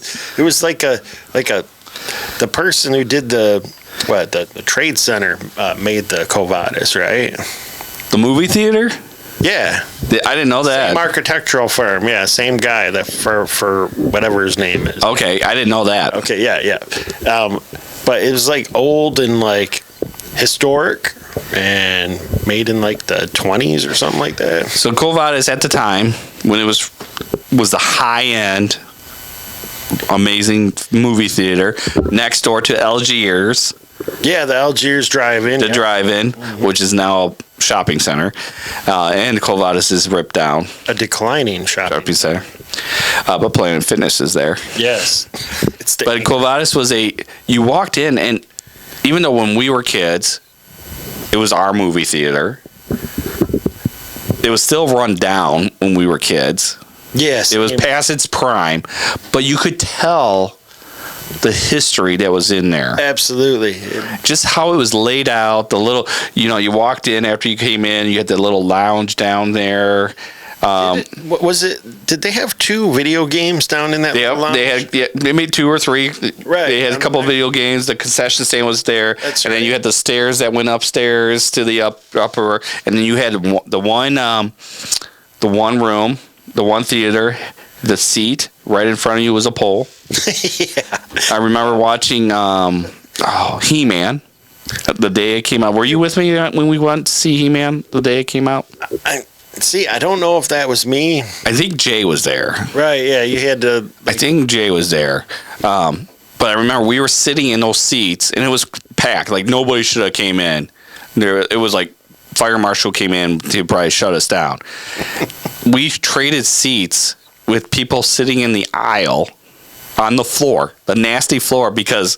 person who did the trade center made the Quo Vadis, right? The movie theater? Yeah. I didn't know that. Same architectural firm. Yeah, same guy for whatever his name is. Okay, I didn't know that. Okay, yeah. But it was like old and like historic and made in like the 20s or something like that. So Quo Vadis at the time when it was the high-end amazing movie theater next door to Algiers. Yeah, the Algiers drive-in. The drive-in, which is now a shopping center. And Quo Vadis is ripped down. A declining shopping center. But Planet Fitness is there. Yes. But Quo Vadis was you walked in, and even though when we were kids, It was our movie theater. It was still run down when we were kids. Yes. It was past its prime, but you could tell the history that was in there. Absolutely. Just how it was laid out, the little, you walked in after you came in, you had the little lounge down there. What was it? Did they have 2 video games down in that lounge? They made 2 or 3. Right. They had a couple of video games. The concession stand was there. That's and right. then you had the stairs that went upstairs to the upper, and then you had the one room, the one theater, the seat right in front of you was a pole. Yeah. I remember watching He-Man the day it came out. Were you with me when we went to see He-Man the day it came out? I don't know if that was me. I think Jay was there. Right, yeah, you had to... I think Jay was there. But I remember we were sitting in those seats, and it was packed. Like, nobody should have came in. It was like fire marshal came in to probably shut us down. We traded seats with people sitting in the aisle on the floor, the nasty floor, because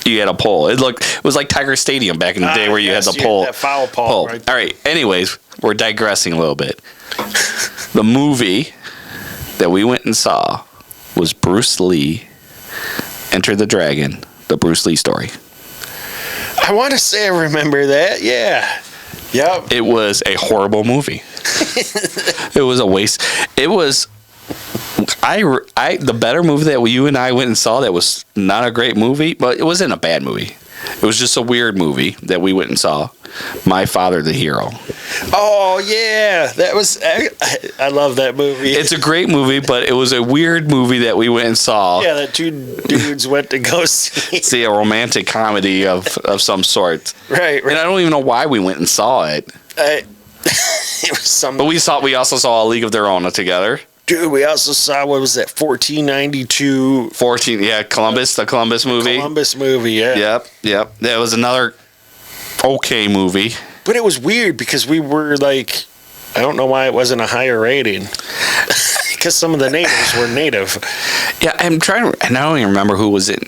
you had a pole. It was like Tiger Stadium back in the day where you had the pole. That foul pole. Right. All right. Anyways, we're digressing a little bit. The movie that we went and saw was Bruce Lee, Enter the Dragon, the Bruce Lee story. I want to say I remember that. Yeah. Yep. It was a horrible movie. It was a waste. It was... the better movie that you and I went and saw that was not a great movie, but it wasn't a bad movie. It was just a weird movie that we went and saw. My Father the Hero. Oh, yeah. That was... I love that movie. It's a great movie, but it was a weird movie that we went and saw. Yeah, that 2 dudes went to go see. See a romantic comedy of some sort. Right. And I don't even know why we went and saw it. It was some... But we also saw A League of Their Own together. Dude, we also saw, what was that, 1492? 14, yeah, Columbus, the Columbus movie. Columbus movie, yeah. Yep. That was another okay movie. But it was weird because we were like, I don't know why it wasn't a higher rating. Because some of the natives were native. Yeah, and I don't even remember who was in.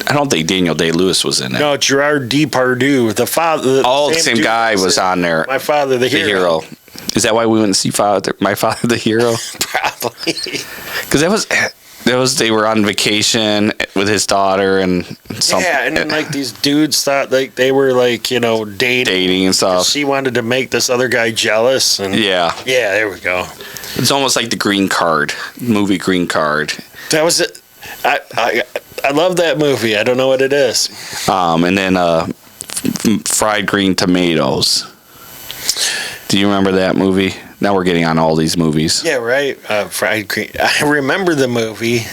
I don't think Daniel Day-Lewis was in it. No, Gerard Depardieu, the father. The same guy was on there. My Father the Hero. Is that why we went to see My Father the Hero? Probably. Because they were on vacation with his daughter and something. Yeah, and then, like, these dudes thought like they were like, dating and stuff. She wanted to make this other guy jealous, and yeah, there we go. It's almost like the Green Card movie. Green Card. That was it. I love that movie. I don't know what it is. And then Fried Green Tomatoes. Do you remember that movie? Now we're getting on all these movies. Yeah, right. Fried Green. I remember the movie.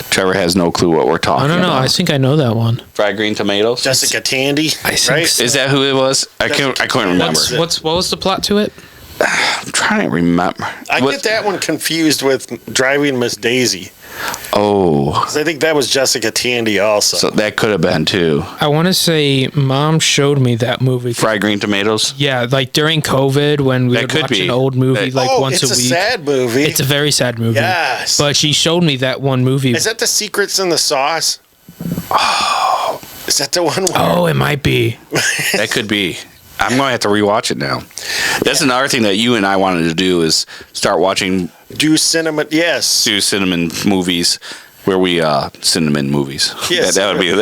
Trevor has no clue what we're talking about. I don't know. I think I know that one. Fried Green Tomatoes. Jessica Tandy. I think right? so. Is that who it was? I couldn't remember. What was the plot to it? I'm trying to remember. I get that one confused with Driving Miss Daisy. Oh. 'Cause I think that was Jessica Tandy also. So that could have been too. I want to say Mom showed me that movie. Fried Green Tomatoes? Yeah, like during COVID when we That would could watch be. an old movie once a it's week. a sad movie. It's a very sad movie. Yes. But she showed me that one movie. Is that The Secrets in the Sauce? Oh. Is that the one? Oh, it might be. That could be. I'm going to have to rewatch it now. That's another thing that you and I wanted to do is start watching. Do cinnamon. Yes. Do cinnamon movies. Where we cinnamon movies. Yes. That would be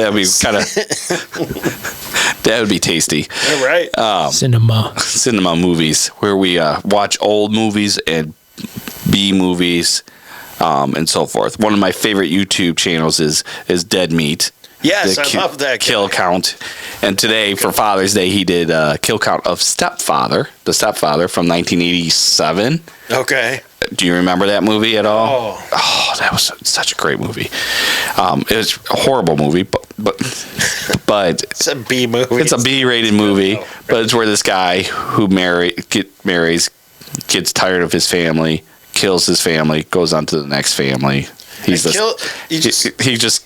kind of that would be tasty. All right. Cinema movies where we watch old movies and B movies and so forth. One of my favorite YouTube channels is Dead Meat. Yes, I love that Kill Count. And today for Father's Day he did Kill Count of Stepfather, the Stepfather from 1987. Okay. Do you remember that movie at all? Oh, that was such a great movie. It was a horrible movie, but It's a B movie. It's a B-rated movie, but it's where this guy who marries, gets tired of his family, kills his family, goes on to the next family. He just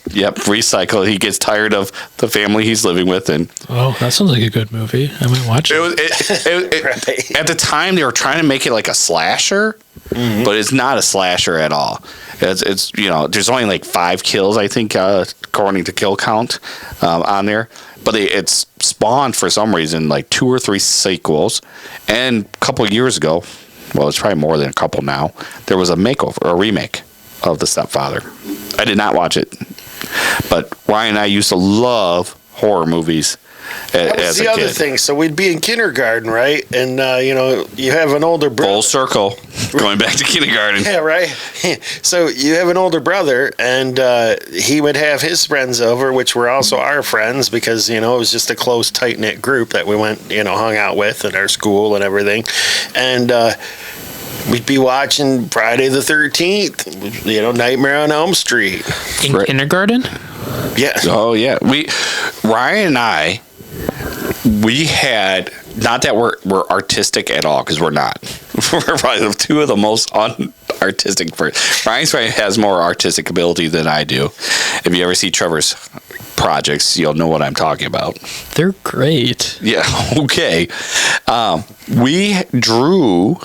recycle. He gets tired of the family he's living with, and that sounds like a good movie. I might watch it. Right. At the time, they were trying to make it like a slasher, but it's not a slasher at all. It's there's only like 5 kills I think according to Kill Count on there, but it's spawned for some reason like 2 or 3 sequels. And a couple of years ago, well, it's probably more than a couple now, there was a makeover, or a remake of The Stepfather. I did not watch it, but Ryan and I used to love horror movies That was as the a other kid. thing. So we'd be in kindergarten, right? And, you have an older brother. Full circle, going back to kindergarten. Yeah, right. So you have an older brother, and he would have his friends over, which were also our friends because, it was just a close, tight-knit group that we went, hung out with at our school and everything. And we'd be watching Friday the 13th, Nightmare on Elm Street. In kindergarten? Yeah. Oh, yeah. Ryan and I, we had, not that we're artistic at all, because we're not. We're probably two of the most unartistic person. Ryan probably has more artistic ability than I do. If you ever see Trevor's projects, you'll know what I'm talking about. They're great. Yeah, okay. We drew,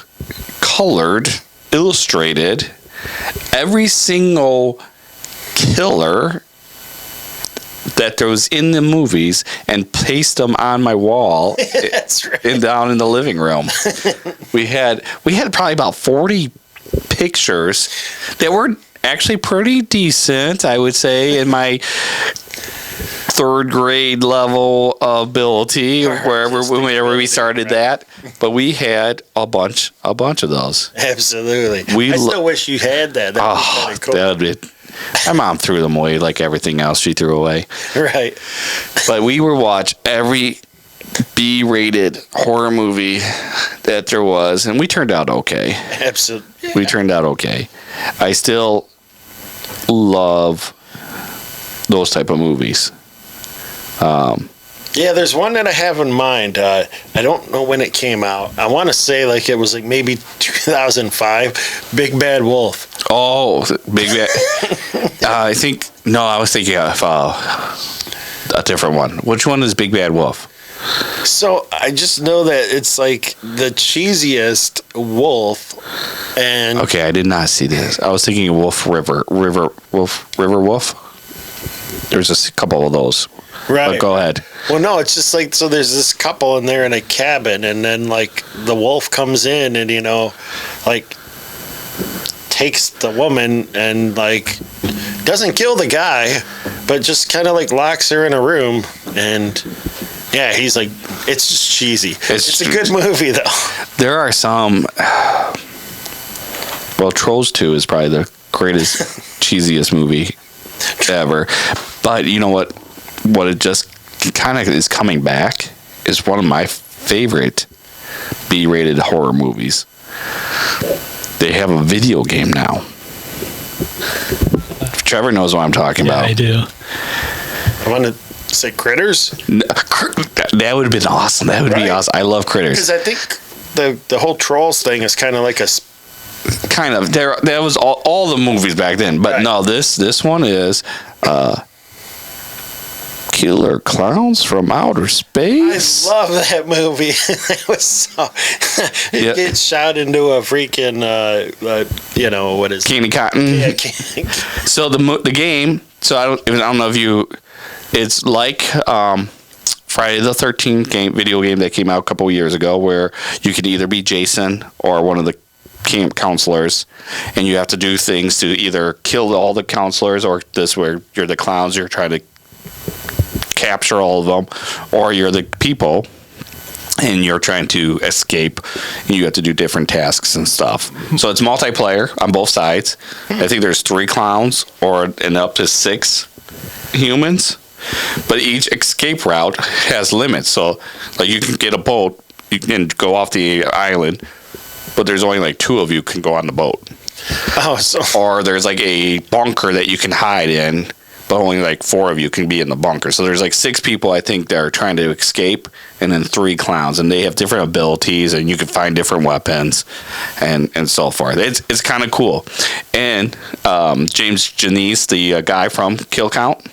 colored, illustrated every single killer that there was in the movies and paste them on my wall. That's right. And down in the living room. we had probably about 40 pictures that were actually pretty decent, I would say, in my 3rd grade level ability, wherever we started that. But we had a bunch of those. Absolutely. I still wish you had that. That was kind of cool. That would be. My mom threw them away like everything else she threw away. Right. But we would watch every B-rated horror movie that there was, and we turned out okay. Absolutely. Yeah. We turned out okay. I still love those type of movies. Yeah, there's one that I have in mind. I don't know when it came out. I want to say it was maybe 2005. Big Bad Wolf. Oh, Big Bad. I was thinking of a different one. Which one is Big Bad Wolf? So I just know that it's like the cheesiest wolf, and Okay, I did not see this. I was thinking of River Wolf. There's a couple of those. right. But go ahead. Well, no, it's just so there's this couple in there in a cabin, and then the wolf comes in and takes the woman and doesn't kill the guy, but just kind of locks her in a room, and yeah, he's it's just cheesy. It's a good movie though. There are some. Well, Trolls 2 is probably the greatest, cheesiest movie ever. But you know what? What it just kind of is coming back is one of my favorite B-rated horror movies. They have a video game now. Trevor knows what I'm talking about. I do. I want to say Critters. That would have been awesome. That would be awesome. I love Critters. Because I think the whole Trolls thing is kind of like a. Kind of. That was all the movies back then. But Right. no, this one is Killer Clowns from Outer I Space. love that movie. It was so. It Yeah. gets shot into a freaking. What is? Candy Cotton. Yeah, So the game. So I don't know if you. It's like Friday the 13th video game that came out a couple of years ago, where you could either be Jason or one of the camp counselors, and you have to do things to either kill all the counselors, or this where you're the clowns, you're trying to capture all of them, or you're the people and you're trying to escape, and you have to do different tasks and stuff. So it's multiplayer on both sides. I think there's 3 clowns and up to 6 humans, but each escape route has limits. So you can get a boat, you can go off the island, but there's only 2 of you can go on the boat. Oh, so. Or there's a bunker that you can hide in, but only 4 of you can be in the bunker. So there's 6 people, I think, that are trying to escape, and then 3 clowns, and they have different abilities, and you can find different weapons, and so forth. It's kind of cool. And James Janice, the guy from Kill Count,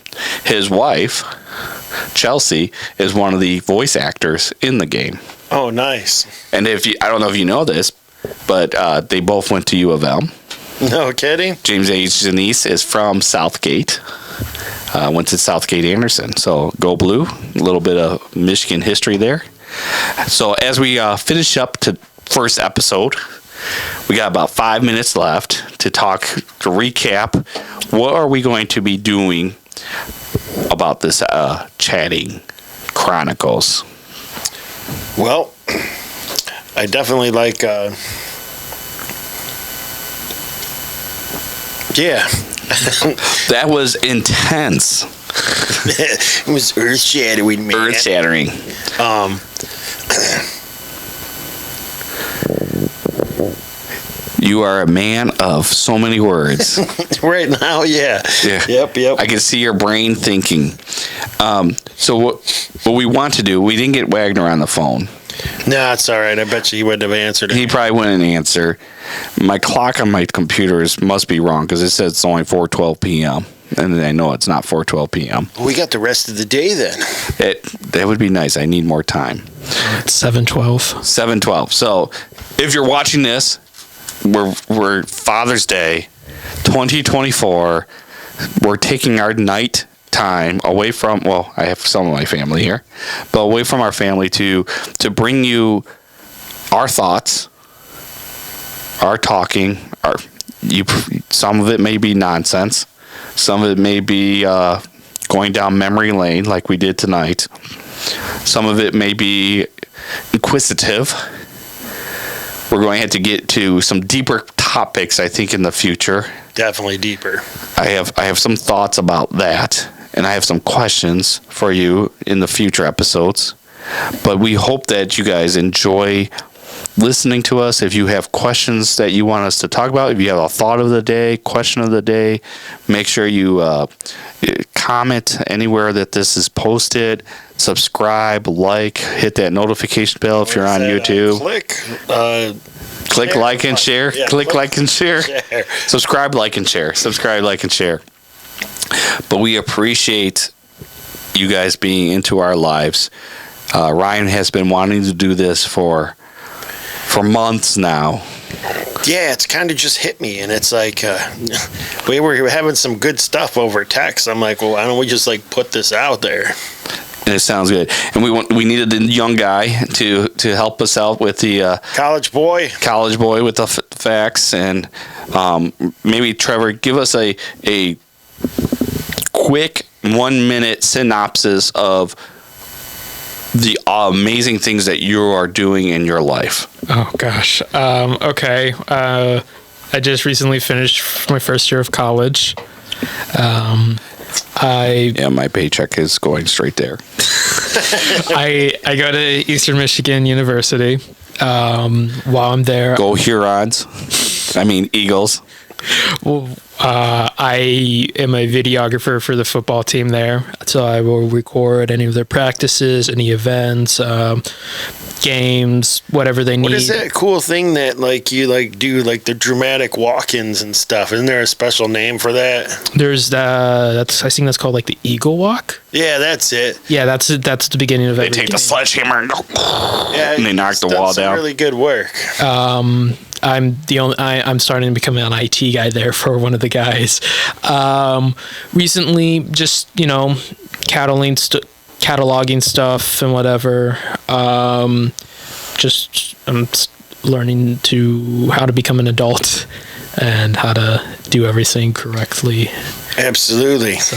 his wife Chelsea is one of the voice actors in the game. Oh, nice. And I don't know if you know this, but they both went to U of M. No kidding. James H. Janice is from Southgate. Went to Southgate Anderson. So go blue. A little bit of Michigan history there. So as we finish up to first episode, we got about 5 minutes left to recap. What are we going to be doing about this Chatting Chronicles? Well, I definitely like, yeah. That was intense. It was earth-shattering, man. Earth-shattering. You are a man of so many words. Right now, yeah. Yep. I can see your brain thinking. So what we want to do, we didn't get Wagner on the phone. No, it's all right. I bet you he wouldn't have answered it. He probably wouldn't answer. My clock on my computer must be wrong because it says it's only 4:12 p.m. And I know it's not 4:12 p.m. We got the rest of the day then. That would be nice. I need more time. It's 7:12. 7:12. So if you're watching this, we're Father's Day, 2024. We're taking our night time away from, well, I have some of my family here, but away from our family to bring you our thoughts, our talking, some of it may be nonsense. Some of it may be going down memory lane like we did tonight. Some of it may be inquisitive. We're going to have to get to some deeper topics, I think, in the future. Definitely deeper. I have some thoughts about that, and I have some questions for you in the future episodes. But we hope that you guys enjoy listening to us. If you have questions that you want us to talk about, if you have a thought of the day, question of the day, make sure you comment anywhere that this is posted. Subscribe, like, hit that notification bell if you're on YouTube. Click share, like, and share. Yeah, click like, and share. Subscribe, like, and share. Subscribe, like, and share. But we appreciate you guys being into our lives. Ryan has been wanting to do this for months now. Yeah, it's kind of just hit me, and it's like we were having some good stuff over text. I'm like, well, why don't we just like put this out there? And it sounds good. And we needed a young guy to help us out with the college boy with the facts, and maybe Trevor, give us a quick 1 minute synopsis of the amazing things that you are doing in your life. Oh gosh. Okay. I just recently finished my first year of college. My paycheck is going straight there. I go to Eastern Michigan University. While I'm there, go Hurons. I mean Eagles. Well, I am a videographer for the football team there, so I will record any of their practices, any events, games, whatever they need. What is that cool thing that like you like do like the dramatic walk-ins and stuff? Isn't there a special name for that? There's I think that's called like the Eagle Walk. Yeah, that's it. Yeah, that's the beginning of it. They take the sledgehammer and go, and they knock the wall down. Really good work. I'm starting to become an IT guy there for one of the guys. Recently, just cataloging stuff and whatever. I'm learning how to become an adult and how to do everything correctly. Absolutely. So.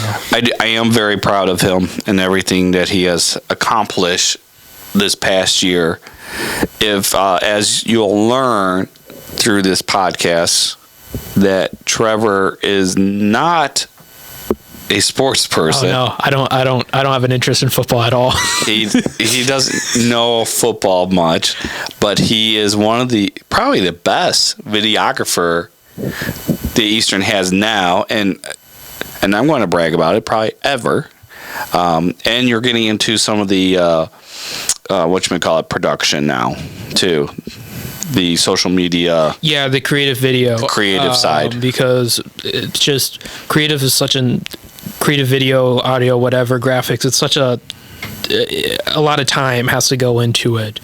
I am very proud of him and everything that he has accomplished this past year. If as you'll learn through this podcast, that Trevor is not a sports person. Oh, no, I don't have an interest in football at all. He doesn't know football much, but he is one of probably the best videographer the Eastern has now, and I'm going to brag about it, probably ever. And you're getting into some of the production now too. The social media. Yeah, the creative video. The creative side. Because it's just, creative is such creative video, audio, whatever, graphics. It's a lot of time has to go into it.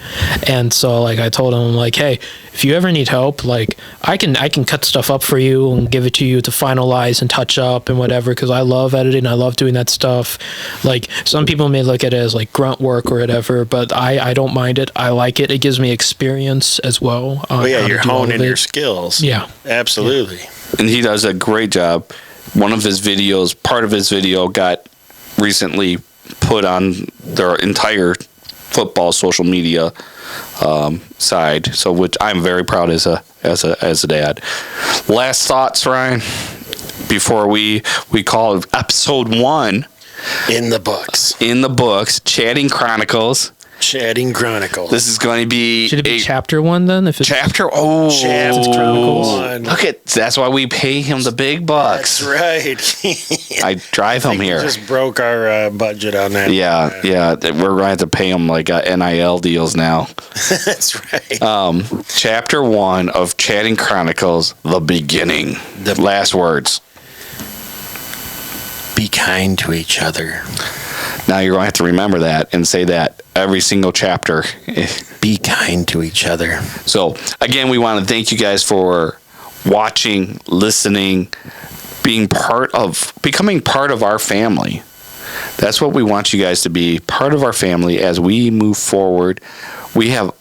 And so like I told him like, hey, if you ever need help, like I can cut stuff up for you and give it to you to finalize and touch up and whatever, because I love editing. I love doing that stuff. Like some people may look at it as like grunt work or whatever, but I don't mind it. I like it. It gives me experience as well. You're honing your skills. Yeah, absolutely. And he does a great job. One of his videos, part of his video, got recently put on their entire football social media side, so which I'm very proud as a dad. Last thoughts, Ryan, before we call episode 1 in the books. Chatting Chronicles. This is going to be. Should it be chapter 1 then? If it's chapter Chronicles. Look at that's why we pay him the big bucks. That's right. I drive him here. Just broke our budget on that. Yeah. We're going to have to pay him like NIL deals now. That's right. Chapter 1 of Chatting Chronicles, the beginning. The last words. Be kind to each other. Now you're going to have to remember that and say that every single chapter. Be kind to each other. So, again, we want to thank you guys for watching, listening, becoming part of our family. That's what we want you guys to be, part of our family as we move forward. We have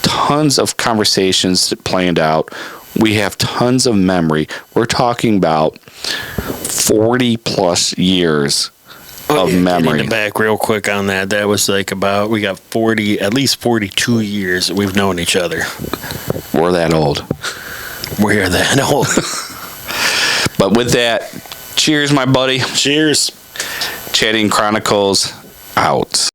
tons of conversations planned out. We have tons of memory. We're talking about 40 plus years of memory. Getting back real quick on that. That was like we got at least 42 years that we've known each other. We're that old. We're that old. But with that, cheers, my buddy. Cheers. Chatting Chronicles out.